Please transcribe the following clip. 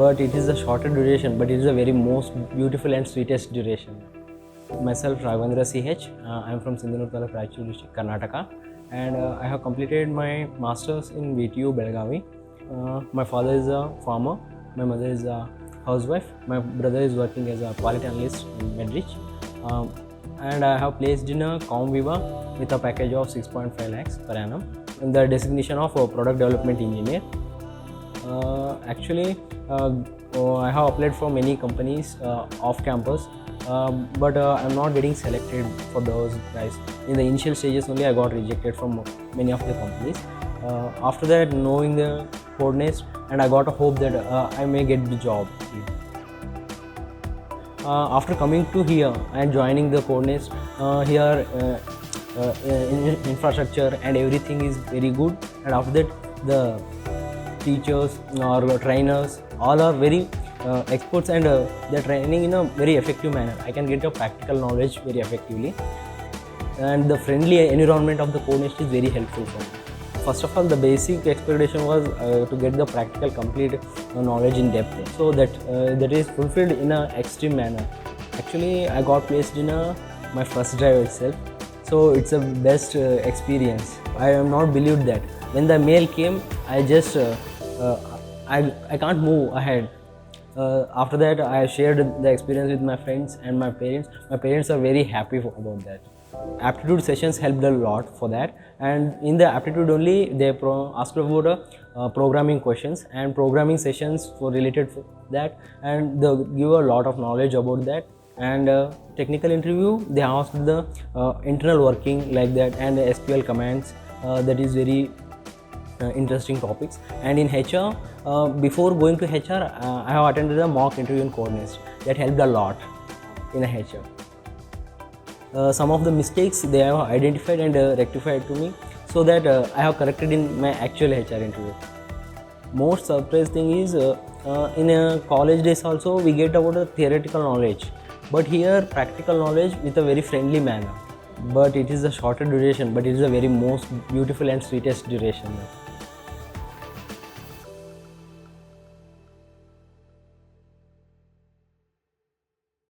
but it is a shorter duration, but it is a very most beautiful and sweetest duration. Myself, Ragavendra CH. I am from Sindhunur Taluk, district, Karnataka, and I have completed my masters in BTU Belgavi. My father is a farmer, my mother is a housewife, my brother is working as a quality analyst in Medrich, and I have placed in a Comviva with a package of 6.5 lakhs per annum in the designation of a product development engineer. Actually, I have applied for many companies off campus, but I'm not getting selected for those guys. In the initial stages only I got rejected from many of the companies. After that, knowing the Kodnest, and I got a hope that I may get the job here. After coming to here and joining the Kodnest, here infrastructure and everything is very good, and after that the teachers or trainers all are very experts, and they're training in a very effective manner. I can get a practical knowledge very effectively, and the friendly environment of the Kodnest is very helpful for me. First of all, the basic expectation was to get the practical complete knowledge in depth, so that is fulfilled in an extreme manner. Actually, I got placed in my first drive itself, so it's a best experience. I am not believed that when the mail came, I just I can't move ahead. After that, I shared the experience with my friends and my parents. My parents are very happy about that. Aptitude sessions helped a lot for that, and in the aptitude only they asked about programming questions and programming sessions for related to that, and they give a lot of knowledge about that. And technical interview, they asked the internal working like that, and SQL commands, that is very interesting topics. And in HR, before going to HR, I have attended a mock interview in Kodnest. That helped a lot in a HR. Some of the mistakes they have identified and rectified to me, so that I have corrected in my actual HR interview. Most surprising thing is in college days also we get about the theoretical knowledge, but here practical knowledge with a very friendly manner. But it is a shorter duration, but it is a very most beautiful and sweetest duration.